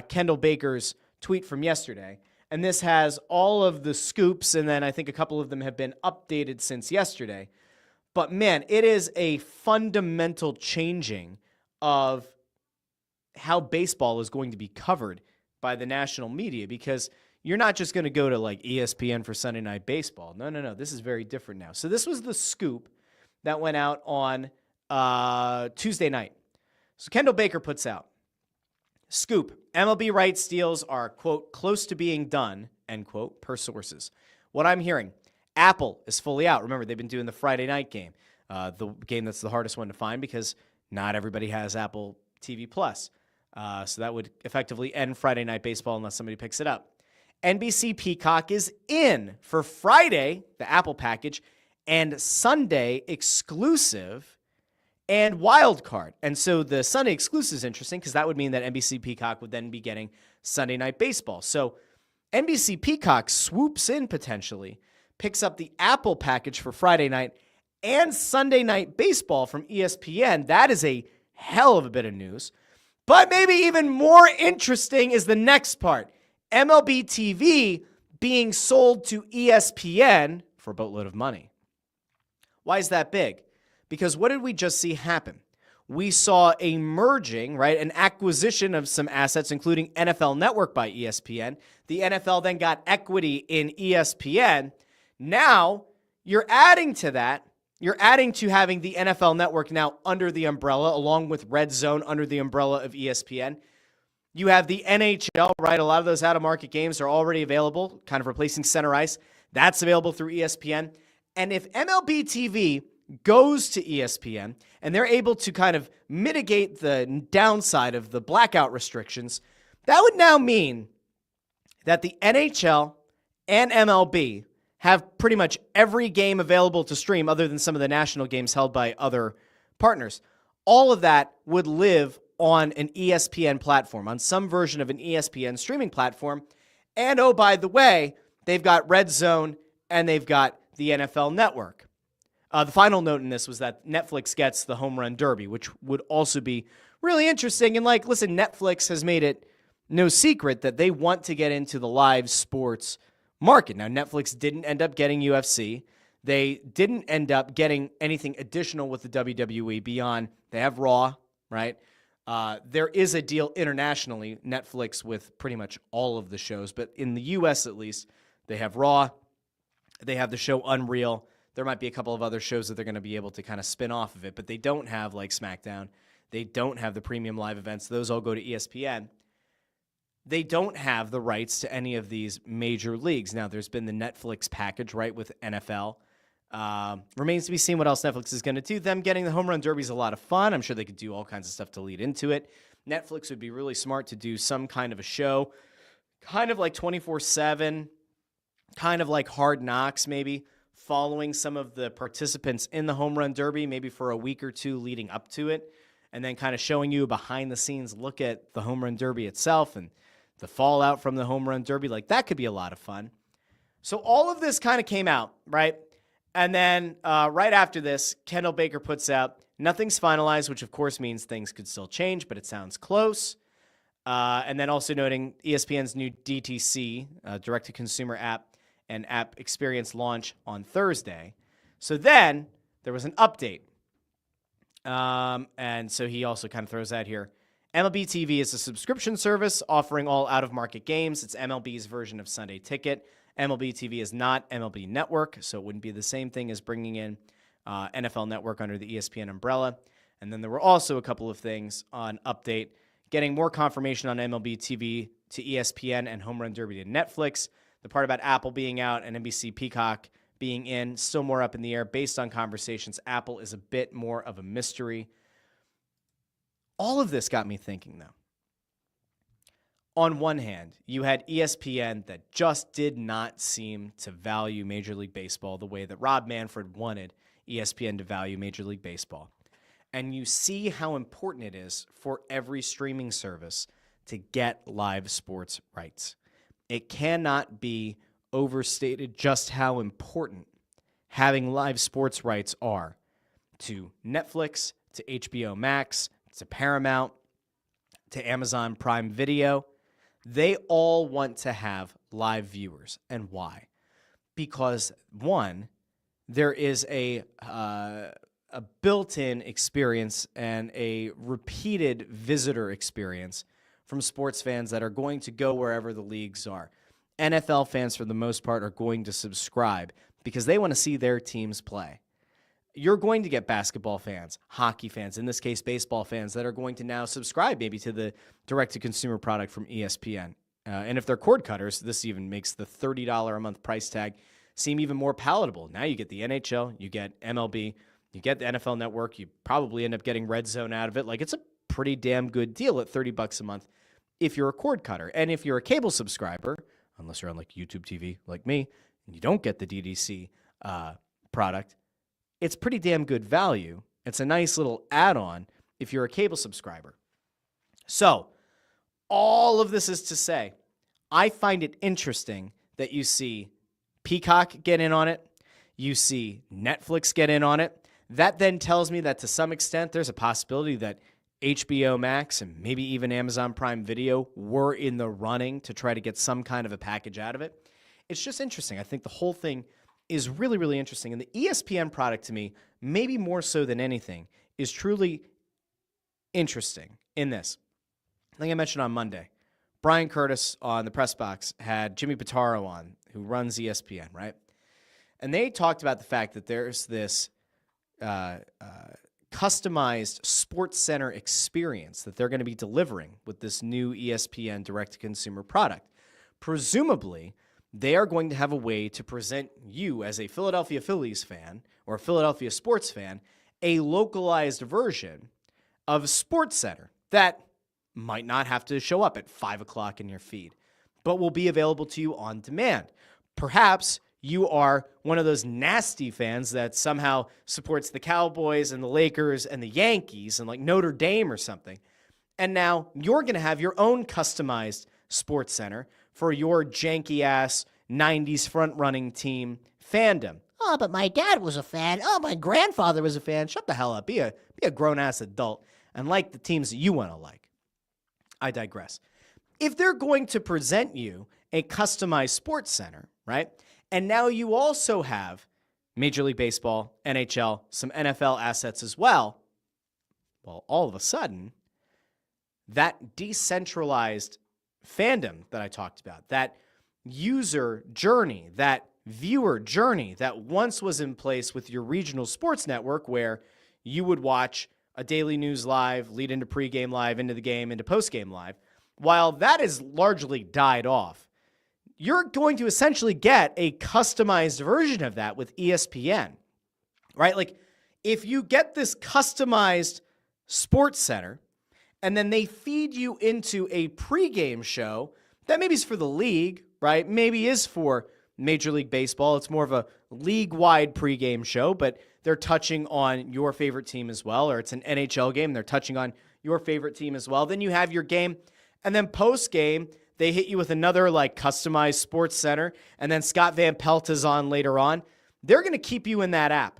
Kendall Baker's tweet from yesterday. And this has all of the scoops, and then I think a couple of them have been updated since yesterday. But man, it is a fundamental changing of how baseball is going to be covered by the national media, because you're not just going to go to like ESPN for Sunday Night Baseball. No. This is very different now. So this was the scoop that went out on Tuesday night. So Kendall Baker puts out, scoop, MLB rights deals are, quote, close to being done, end quote, per sources. What I'm hearing, Apple is fully out. Remember, they've been doing the Friday night game, the game that's the hardest one to find because not everybody has Apple TV Plus. So that would effectively end Friday Night Baseball unless somebody picks it up. NBC Peacock is in for Friday, the Apple package, and Sunday exclusive and wild card. And so the Sunday exclusive is interesting because that would mean that NBC Peacock would then be getting Sunday Night Baseball. So NBC Peacock swoops in potentially, picks up the Apple package for Friday night and Sunday Night Baseball from ESPN. That is a hell of a bit of news. But maybe even more interesting is the next part. MLB TV being sold to ESPN for a boatload of money. Why is that big? Because what did we just see happen? We saw a merging, right, an acquisition of some assets, including NFL Network by ESPN. The NFL then got equity in ESPN. Now you're adding to that. You're adding to having the NFL Network now under the umbrella, along with Red Zone under the umbrella of ESPN. You have the NHL, right? A lot of those out-of-market games are already available, kind of replacing center ice. That's available through ESPN. And if MLB TV goes to ESPN and they're able to kind of mitigate the downside of the blackout restrictions, that would now mean that the NHL and MLB have pretty much every game available to stream other than some of the national games held by other partners. All of that would live on an ESPN platform, on some version of an ESPN streaming platform. And oh, by the way, they've got Red Zone and they've got the NFL Network. The final note in this was that Netflix gets the Home Run Derby, which would also be really interesting. And like, listen, Netflix has made it no secret that they want to get into the live sports market. Now, Netflix didn't end up getting UFC. They didn't end up getting anything additional with the WWE beyond they have Raw, right? There is a deal internationally, Netflix, with pretty much all of the shows, but in the U.S. at least, they have Raw. They have the show Unreal. There might be a couple of other shows that they're going to be able to kind of spin off of it, but they don't have like SmackDown. They don't have the premium live events. Those all go to ESPN. They don't have the rights to any of these major leagues. Now, there's been the Netflix package, right, with NFL. Remains to be seen what else Netflix is going to do. Them getting the Home Run Derby is a lot of fun. I'm sure they could do all kinds of stuff to lead into it. Netflix would be really smart to do some kind of a show, kind of like 24/7, kind of like Hard Knocks maybe, following some of the participants in the Home Run Derby, maybe for a week or two leading up to it, and then kind of showing you a behind-the-scenes look at the Home Run Derby itself and the fallout from the Home Run Derby. Like, that could be a lot of fun. So all of this kind of came out, right? And then right after this, Kendall Baker puts out, nothing's finalized, which of course means things could still change, but it sounds close. And then also noting ESPN's new DTC, direct-to-consumer app and app experience launch on Thursday. So then there was an update. And so he also kind of throws that here. MLB TV is a subscription service offering all out-of-market games. It's MLB's version of Sunday Ticket. MLB TV is not MLB Network, so it wouldn't be the same thing as bringing in NFL Network under the ESPN umbrella. And then there were also a couple of things on Update, getting more confirmation on MLB TV to ESPN and Home Run Derby to Netflix. The part about Apple being out and NBC Peacock being in, still more up in the air. Based on conversations, Apple is a bit more of a mystery. All of this got me thinking, though. On one hand, you had ESPN that just did not seem to value Major League Baseball the way that Rob Manfred wanted ESPN to value Major League Baseball. And you see how important it is for every streaming service to get live sports rights. It cannot be overstated just how important having live sports rights are to Netflix, to HBO Max, to Paramount, to Amazon Prime Video. They all want to have live viewers. And why? Because, one, there is a built-in experience and a repeated visitor experience from sports fans that are going to go wherever the leagues are. NFL fans, for the most part, are going to subscribe because they want to see their teams play. You're going to get basketball fans, hockey fans, in this case, baseball fans, that are going to now subscribe maybe to the direct-to-consumer product from ESPN. And if they're cord cutters, this even makes the $30 a month price tag seem even more palatable. Now you get the NHL, you get MLB, you get the NFL Network, you probably end up getting Red Zone out of it. Like, it's a pretty damn good deal at $30 a month if you're a cord cutter. And if you're a cable subscriber, unless you're on like YouTube TV like me, and you don't get the DDC product, it's pretty damn good value. It's a nice little add-on if you're a cable subscriber. So, all of this is to say, I find it interesting that you see Peacock get in on it, you see Netflix get in on it. That then tells me that to some extent there's a possibility that HBO Max and maybe even Amazon Prime Video were in the running to try to get some kind of a package out of it. It's just interesting. I think the whole thing is really, really interesting. And the ESPN product to me, maybe more so than anything, is truly interesting in this. I think I mentioned on Monday, Brian Curtis on the press box had Jimmy Pitaro on, who runs ESPN, right? And they talked about the fact that there's this customized Sports Center experience that they're going to be delivering with this new ESPN direct-to-consumer product. Presumably, they are going to have a way to present you as a Philadelphia Phillies fan or a Philadelphia sports fan a localized version of Sports Center that might not have to show up at 5 o'clock in your feed, but will be available to you on demand. Perhaps you are one of those nasty fans that somehow supports the Cowboys and the Lakers and the Yankees and like Notre Dame or something. And now you're going to have your own customized Sports Center for your janky-ass 90s front-running team fandom. Oh, but my dad was a fan. Oh, my grandfather was a fan. Shut the hell up. Be a grown-ass adult and like the teams that you want to like. I digress. If they're going to present you a customized Sports Center, right, and now you also have Major League Baseball, NHL, some NFL assets as well, well, all of a sudden, that decentralized fandom that I talked about, that user journey, that viewer journey that once was in place with your regional sports network where you would watch a daily news live, lead into pregame live, into the game, into postgame live, while that has largely died off, you're going to essentially get a customized version of that with ESPN, right? Like, if you get this customized Sports Center, and then they feed you into a pregame show that maybe is for the league, right? Maybe is for Major League Baseball. It's more of a league-wide pregame show, but they're touching on your favorite team as well, or it's an NHL game, they're touching on your favorite team as well. Then you have your game, and then post-game, they hit you with another like customized Sports Center, and then Scott Van Pelt is on later on. They're going to keep you in that app.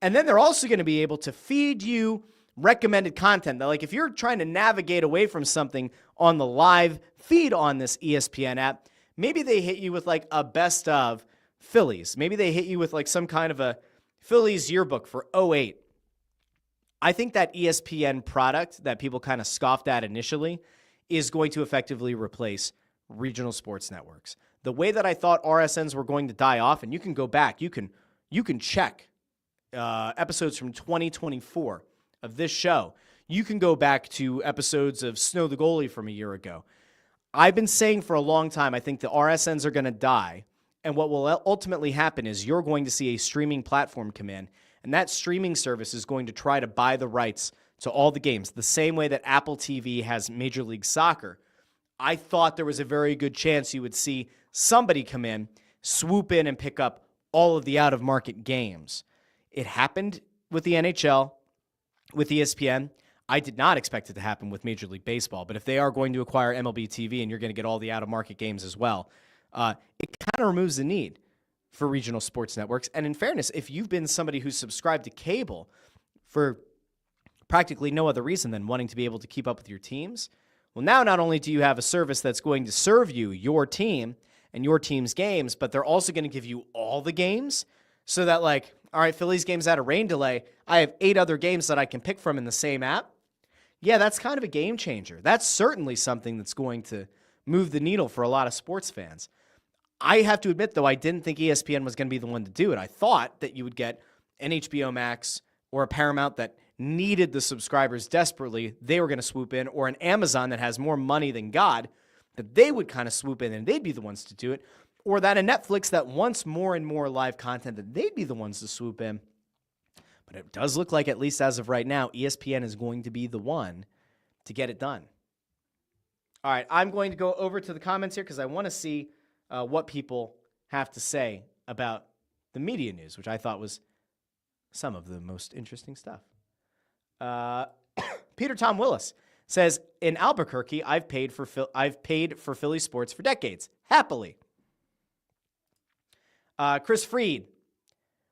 And then they're also going to be able to feed you recommended content. That, like, if you're trying to navigate away from something on the live feed on this ESPN app, maybe they hit you with like a best of Phillies. Maybe they hit you with like some kind of a Phillies yearbook for '08. I think that ESPN product that people kind of scoffed at initially is going to effectively replace regional sports networks. The way that I thought RSNs were going to die off, and you can go back, you can check episodes from 2024 of this show, you can go back to episodes of Snow the Goalie from a year ago. I've been saying for a long time, I think the RSNs are going to die. And what will ultimately happen is you're going to see a streaming platform come in, and that streaming service is going to try to buy the rights to all the games, the same way that Apple TV has Major League Soccer. I thought there was a very good chance you would see somebody come in, swoop in, and pick up all of the out-of-market games. It happened with the NHL, with ESPN. I did not expect it to happen with Major League Baseball, but if they are going to acquire MLB TV and you're going to get all the out-of-market games as well, it kind of removes the need for regional sports networks. And in fairness, if you've been somebody who's subscribed to cable for practically no other reason than wanting to be able to keep up with your teams, well, now not only do you have a service that's going to serve you, your team, and your team's games, but they're also going to give you all the games so that, like, all right, Phillies game's out of rain delay. I have 8 other games that I can pick from in the same app. Yeah, that's kind of a game changer. That's certainly something that's going to move the needle for a lot of sports fans. I have to admit, though, I didn't think ESPN was going to be the one to do it. I thought that you would get an HBO Max or a Paramount that needed the subscribers desperately. They were going to swoop in, or an Amazon that has more money than God, that they would kind of swoop in and they'd be the ones to do it, or that a Netflix that wants more and more live content, that they'd be the ones to swoop in. But it does look like, at least as of right now, ESPN is going to be the one to get it done. All right, I'm going to go over to the comments here because I want to see what people have to say about the media news, which I thought was some of the most interesting stuff. Peter Tom Willis says, in Albuquerque, I've paid for Philly sports for decades, happily. Chris Freed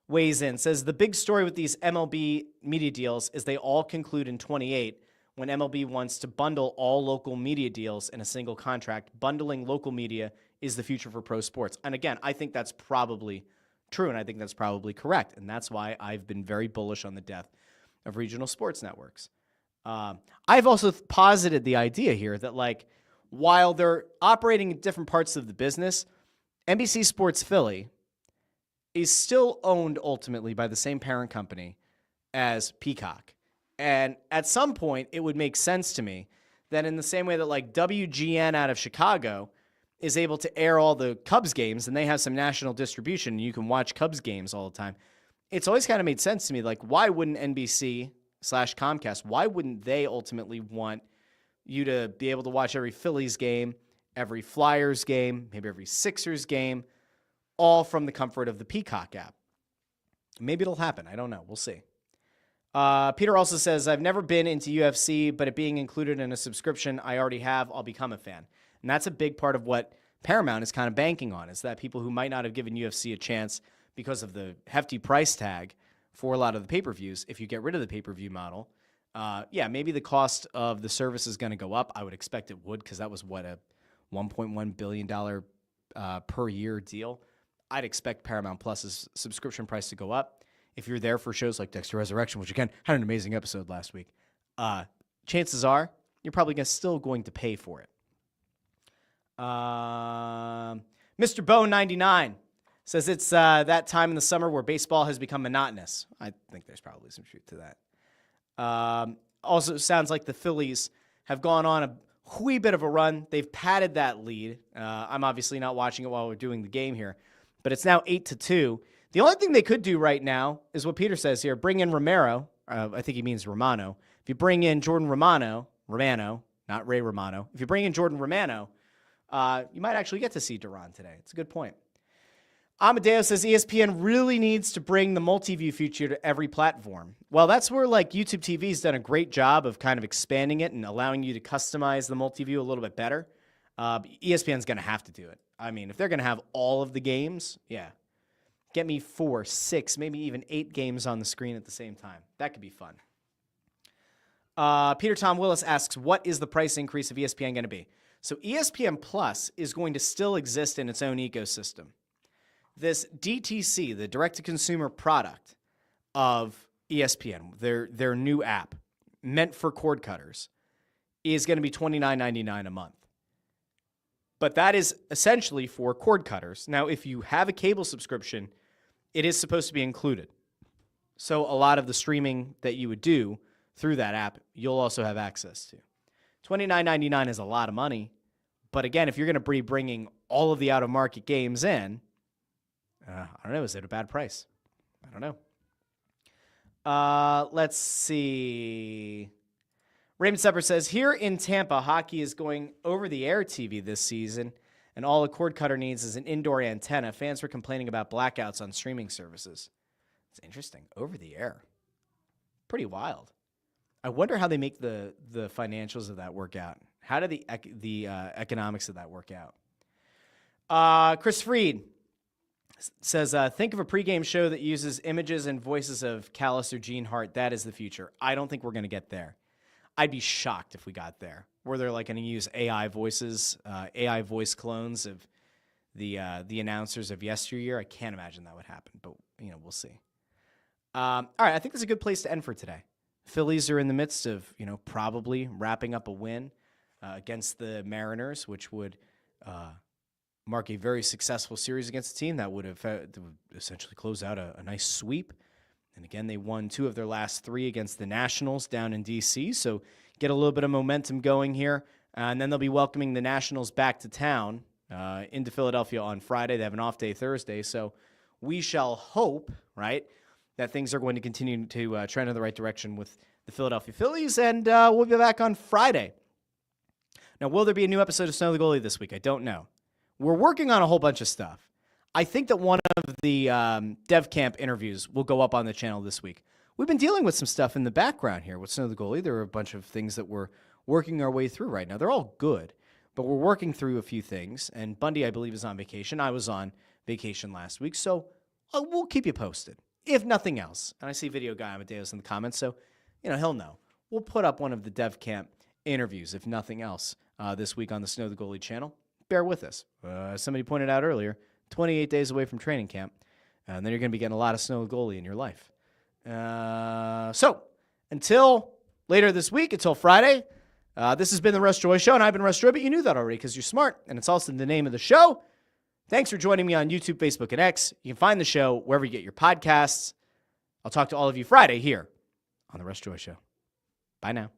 weighs in, says, the big story with these MLB media deals is they all conclude in 28 when MLB wants to bundle all local media deals in a single contract. Bundling local media is the future for pro sports. And again, I think that's probably true, and I think that's probably correct. And that's why I've been very bullish on the death of regional sports networks. I've also posited the idea here that, like, while they're operating in different parts of the business, NBC Sports Philly is still owned ultimately by the same parent company as Peacock. And at some point, it would make sense to me that in the same way that, like, WGN out of Chicago is able to air all the Cubs games and they have some national distribution and you can watch Cubs games all the time, it's always kind of made sense to me. Like, why wouldn't NBC/Comcast, why wouldn't they ultimately want you to be able to watch every Phillies game, every Flyers game, maybe every Sixers game, all from the comfort of the Peacock app? Maybe it'll happen. I don't know. We'll see. Peter also says, I've never been into UFC, but it being included in a subscription I already have, I'll become a fan. And that's a big part of what Paramount is kind of banking on, is that people who might not have given UFC a chance because of the hefty price tag for a lot of the pay-per-views, if you get rid of the pay-per-view model, maybe the cost of the service is going to go up. I would expect it would, because that was, a $1.1 billion per year deal. I'd expect Paramount Plus's subscription price to go up. If you're there for shows like Dexter Resurrection, which, again, had an amazing episode last week, chances are you're probably still going to pay for it. Mr. Bo 99 says it's that time in the summer where baseball has become monotonous. I think there's probably some truth to that. Also, sounds like the Phillies have gone on a wee bit of a run. They've padded that lead. I'm obviously not watching it while we're doing the game here, but it's now 8-2. The only thing they could do right now is what Peter says here: bring in Romero. I think he means Romano. If you bring in Jordan Romano, not Ray Romano. If you bring in Jordan Romano, you might actually get to see Duran today. It's a good point. Amadeo says ESPN really needs to bring the multi-view feature to every platform. Well, that's where, like, YouTube TV's done a great job of kind of expanding it and allowing you to customize the multi-view a little bit better. ESPN's going to have to do it. I mean, if they're going to have all of the games, get me 4, 6, maybe even 8 games on the screen at the same time. That could be fun. Peter Tom Willis asks, what is the price increase of ESPN going to be? So ESPN Plus is going to still exist in its own ecosystem. This DTC, the direct-to-consumer product of ESPN, their new app, meant for cord cutters, is going to be $29.99 a month. But that is essentially for cord cutters. Now, if you have a cable subscription, it is supposed to be included. So a lot of the streaming that you would do through that app, you'll also have access to. $29.99 is a lot of money. But again, if you're going to be bringing all of the out-of-market games in, I don't know. Is it a bad price? I don't know. Let's see. Raymond Sepper says, here in Tampa, hockey is going over-the-air TV this season, and all a cord cutter needs is an indoor antenna. Fans were complaining about blackouts on streaming services. It's interesting. Over-the-air. Pretty wild. I wonder how they make the financials of that work out. How do the economics of that work out? Chris Freed says, think of a pregame show that uses images and voices of Callis or Gene Hart. That is the future. I don't think we're going to get there. I'd be shocked if we got there. Where they're like going to use AI voices, AI voice clones of the announcers of yesteryear. I can't imagine that would happen, but we'll see. All right, I think that's a good place to end for today. Phillies are in the midst of probably wrapping up a win against the Mariners, which would mark a very successful series against a team that would essentially close out a nice sweep. And again, they won 2 of their last 3 against the Nationals down in D.C., so get a little bit of momentum going here. And then they'll be welcoming the Nationals back to town into Philadelphia on Friday. They have an off day Thursday, so we shall hope, right, that things are going to continue to trend in the right direction with the Philadelphia Phillies, and we'll be back on Friday. Now, will there be a new episode of Snow the Goalie this week? I don't know. We're working on a whole bunch of stuff. I think that one of the Dev Camp interviews will go up on the channel this week. We've been dealing with some stuff in the background here with Snow the Goalie. There are a bunch of things that we're working our way through right now. They're all good, but we're working through a few things. And Bundy, I believe, is on vacation. I was on vacation last week, so we'll keep you posted, if nothing else. And I see Video Guy Amadeus in the comments, so he'll know. We'll put up one of the Dev Camp interviews, if nothing else, this week on the Snow the Goalie channel. Bear with us. As somebody pointed out earlier, 28 days away from training camp, and then you're going to be getting a lot of Snow the Goalie in your life. So, until later this week, until Friday, this has been the Russ Joy Show, and I've been Russ Joy, but you knew that already because you're smart, and it's also the name of the show. Thanks for joining me on YouTube, Facebook, and X. You can find the show wherever you get your podcasts. I'll talk to all of you Friday here on the Russ Joy Show. Bye now.